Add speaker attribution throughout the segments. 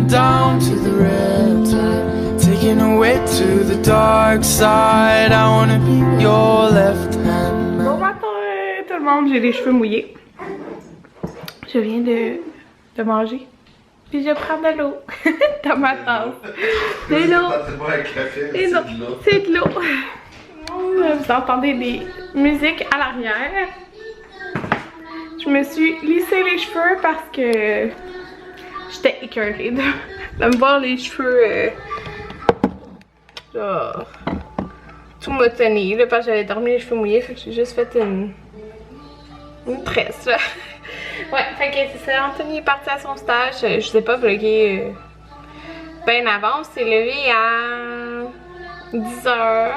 Speaker 1: down to the riptide, taken away to the dark side. I wanna be your left hand.
Speaker 2: Bon matin tout le monde, j'ai les cheveux mouillés. Je viens de manger. Puis je prends de l'eau dans ma tasse. De l'eau. Et non, c'est de l'eau. Vous entendez des musiques à l'arrière. Je me suis lissé les cheveux parce que j'étais écœurée de me voir les cheveux genre tout motonné là, parce que j'avais dormi les cheveux mouillés, fait que j'ai juste fait une tresse là. Ouais, fait que c'est ça, Anthony est parti à son stage, je sais pas vlogger bien avant, on s'est levé à 10h.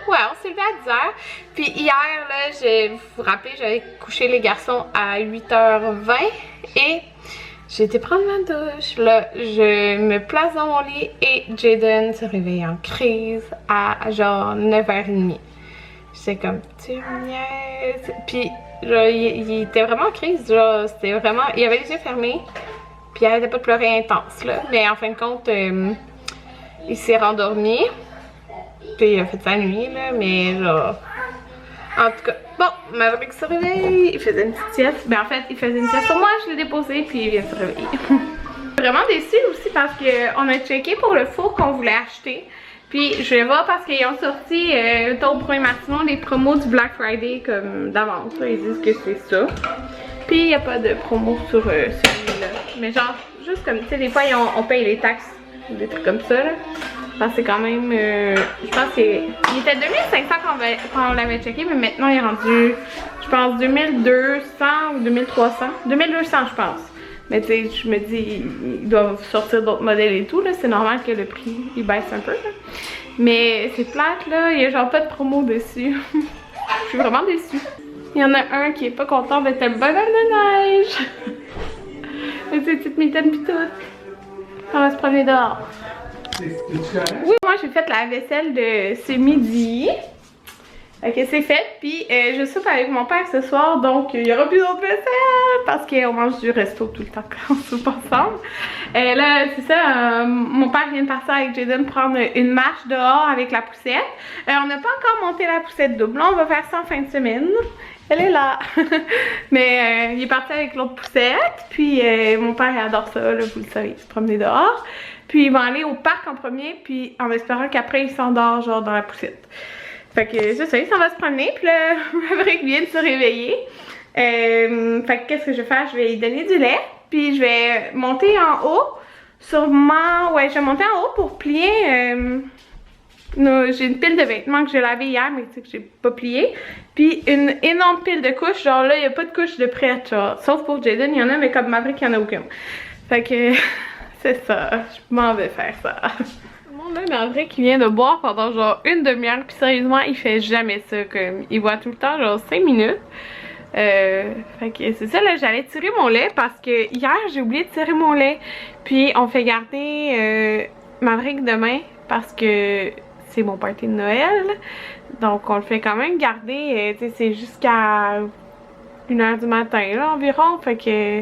Speaker 2: Ouais, on s'est levé à 10h. Puis hier, là, vous vous rappelez, j'avais couché les garçons à 8h20 et j'ai été prendre ma douche. Là, je me place dans mon lit et Jaden se réveille en crise à genre 9h30. J'étais comme, tu me niaises. Puis, genre, il était vraiment en crise. Genre, c'était vraiment. Il avait les yeux fermés. Puis, il arrêtait pas de pleurer intense, là. Mais en fin de compte, il s'est rendormi. Puis il a fait sa nuit là, mais genre... En tout cas, bon, Maverick se réveille, il faisait une petite sieste. Ben en fait, il faisait une sieste sur moi, je l'ai déposé, puis il vient se réveiller. Vraiment déçue aussi parce qu'on a checké pour le four qu'on voulait acheter. Puis je vais voir parce qu'ils ont sorti au premier matin les promos du Black Friday comme d'avance. Ils disent que c'est ça. Puis il n'y a pas de promo sur celui-là. Mais genre, juste comme, tu sais, des fois on paye les taxes, des trucs comme ça là. Parce que c'est quand même, je pense qu'il était 2500 quand on l'avait checké, mais maintenant il est rendu, je pense, 2200 ou 2300. 2200 je pense. Mais tu sais, je me dis, ils doivent sortir d'autres modèles et tout, là. C'est normal que le prix, il baisse un peu, là. Mais c'est plate, là. Il y a genre pas de promo dessus. Je suis vraiment déçue. Il y en a un qui est pas content d'être un bonhomme de neige. Avec ses petites mitaines pis tout. On va se promener dehors. Oui, moi j'ai fait la vaisselle de ce midi. Ok, c'est fait. Puis je soupe avec mon père ce soir, donc il y aura plus d'autres vaisselle parce qu'on mange du resto tout le temps quand on soupe ensemble. Là, c'est ça, mon père vient de partir avec Jaden prendre une marche dehors avec la poussette. On n'a pas encore monté la poussette double. Là, on va faire ça en fin de semaine. Elle est là. Mais il est parti avec l'autre poussette. Puis mon père il adore ça, là, vous le savez, se promener dehors. Puis ils vont aller au parc en premier, puis en espérant qu'après il s'endort genre dans la poussette. Fait que c'est ça, il s'en va se promener, puis là, Maverick vient de se réveiller. Fait que qu'est-ce que je vais faire? Je vais lui donner du lait, puis je vais monter en haut, sûrement, ouais, je vais monter en haut pour plier. J'ai une pile de vêtements que j'ai lavé hier, mais tu sais que j'ai pas plié. Puis une énorme pile de couches, genre là, il n'y a pas de couches de prête, genre. Sauf pour Jaden, il y en a, mais comme Maverick, il n'y en a aucun. Fait que... c'est ça, je m'en vais faire ça. Mon homme Maverick qui vient de boire pendant genre une demi-heure, puis sérieusement il fait jamais ça, comme il boit tout le temps genre 5 minutes. Fait que c'est ça, là j'allais tirer mon lait parce que hier j'ai oublié de tirer mon lait. Puis on fait garder Maverick demain parce que c'est mon party de Noël. Donc on le fait quand même garder, tu sais c'est jusqu'à 1h du matin là environ, fait que...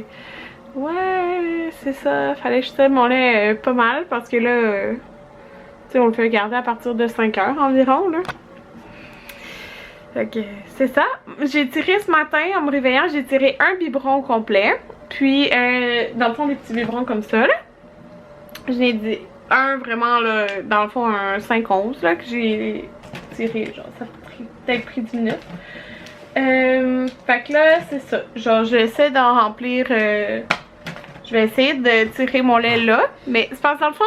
Speaker 2: ouais, c'est ça. Fallait que je tire mon lait pas mal parce que là, tu sais, on le fait garder à partir de 5h environ, là. Fait que c'est ça. J'ai tiré ce matin en me réveillant, j'ai tiré un biberon complet. Puis, dans le fond, des petits biberons comme ça, là. J'ai dit un vraiment, là, dans le fond, un 5-11, là, que j'ai tiré. Genre, ça a peut-être pris 10 minutes. Fait que là, c'est ça. Genre, j'essaie d'en remplir. Je vais essayer de tirer mon lait là. Mais c'est parce que dans le fond,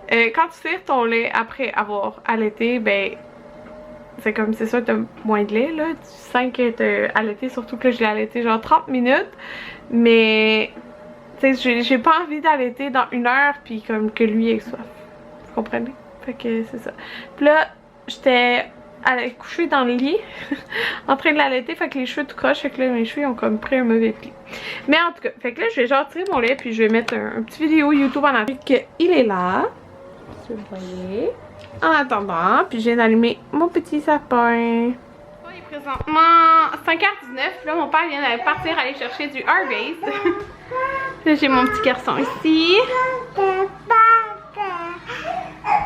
Speaker 2: quand tu tires ton lait après avoir allaité, ben, c'est comme, c'est sûr que t'as moins de lait là. Tu sens que t'as allaité, surtout que je l'ai allaité genre 30 minutes. Mais, tu sais, j'ai pas envie d'allaiter dans 1 heure, puis comme que lui ait soif. Vous comprenez? Fait que c'est ça. Puis là, j'étais couchée dans le lit en train de l'allaiter, fait que les cheveux tout croche, fait que là mes cheveux ont comme pris un mauvais pli. Mais en tout cas, fait que là je vais genre tirer mon lait, puis je vais mettre un petit vidéo YouTube en attendant qu'il est là, si vous voyez. En attendant, puis je viens d'allumer mon petit sapin. Il est présentement 5h19. Là, mon père vient de partir aller chercher du Harvey's. Là, j'ai mon petit garçon ici.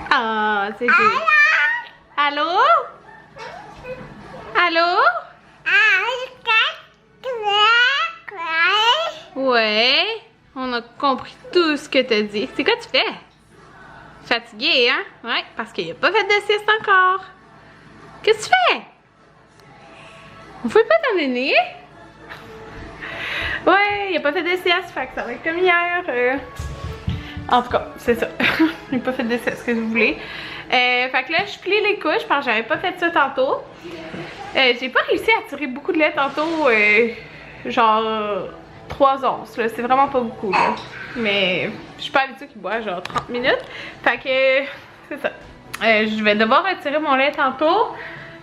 Speaker 2: Ah, c'est joli. Allô? Allô? Ouais, on a compris tout ce que t'as dit. C'est quoi tu fais? Fatigué, hein? Ouais, parce qu'il a pas fait de sieste encore. Qu'est-ce que tu fais? On fait pas t'emmener? Ouais, il a pas fait de sieste, fait que ça va être comme hier. En tout cas, c'est ça. Il n'a pas fait de sieste, que vous voulez. Fait que là, je plie les couches parce que j'avais pas fait ça tantôt. J'ai pas réussi à tirer beaucoup de lait tantôt, genre 3 onces, là. C'est vraiment pas beaucoup, là. Mais je suis pas habituée qu'il boit genre 30 minutes. Fait que c'est ça. Je vais devoir retirer mon lait tantôt.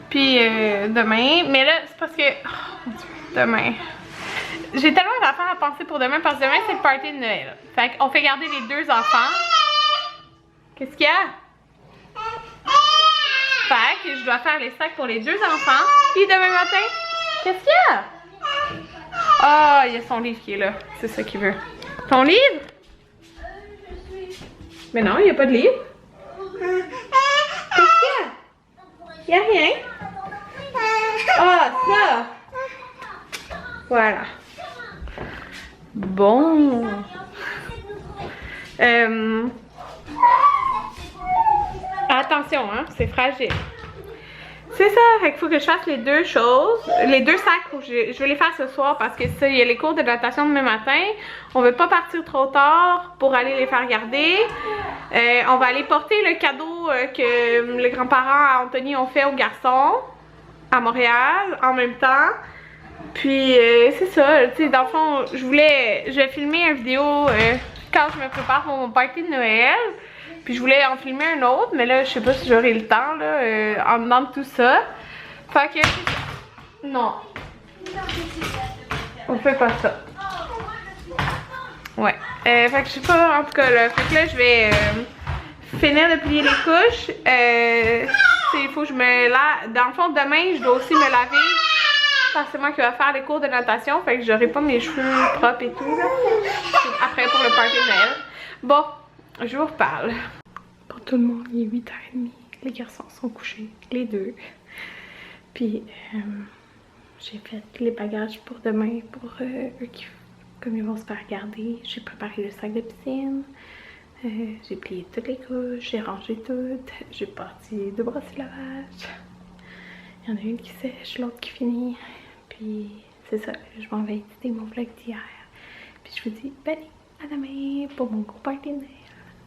Speaker 2: Puis demain. Mais là, c'est parce que. Oh mon Dieu, demain. J'ai tellement d'affaires à penser pour demain parce que demain c'est le party de Noël. Fait qu'on fait garder les 2 enfants. Qu'est-ce qu'il y a? Fait que je dois faire les sacs pour les 2 enfants. Puis demain matin, qu'est-ce qu'il y a? Ah, il y a son livre qui est là. C'est ça qu'il veut. Ton livre? Mais non, il n'y a pas de livre. Qu'est-ce qu'il y a? Il n'y a rien. Ah, ça! Voilà. Bon. Attention, hein, c'est fragile. C'est ça, fait qu'il faut que je fasse les 2 choses. Les 2 sacs, je vais les faire ce soir parce que ça, il y a les cours de natation demain matin. On veut pas partir trop tard pour aller les faire garder. On va aller porter le cadeau que les grands-parents à Anthony ont fait aux garçons à Montréal en même temps. Puis c'est ça, tu sais, dans le fond, je vais filmer une vidéo quand je me prépare pour mon party de Noël. Puis je voulais en filmer un autre, mais là, je sais pas si j'aurai le temps, là, en dedans de tout ça. Fait que, non. On fait pas ça. Ouais. Fait que je sais pas, en tout cas, là. Fait que là, je vais finir de plier les couches. Il faut que je me lave. Dans le fond, demain, je dois aussi me laver. Parce que c'est moi qui vais faire les cours de natation. Fait que j'aurai pas mes cheveux propres et tout, là. Après, pour le party de Noël. Bon, je vous reparle. Pour tout le monde, il est 8h30. Les garçons sont couchés, les 2. Puis, j'ai fait les bagages pour demain, pour eux qui, comme ils vont se faire garder. J'ai préparé le sac de piscine. J'ai plié toutes les couches, j'ai rangé toutes. J'ai parti 2 brosses de lavage. Il y en a une qui sèche, l'autre qui finit. Puis, c'est ça, je m'en vais éditer mon vlog d'hier. Puis, je vous dis, bye, à demain pour mon gros party de Noël.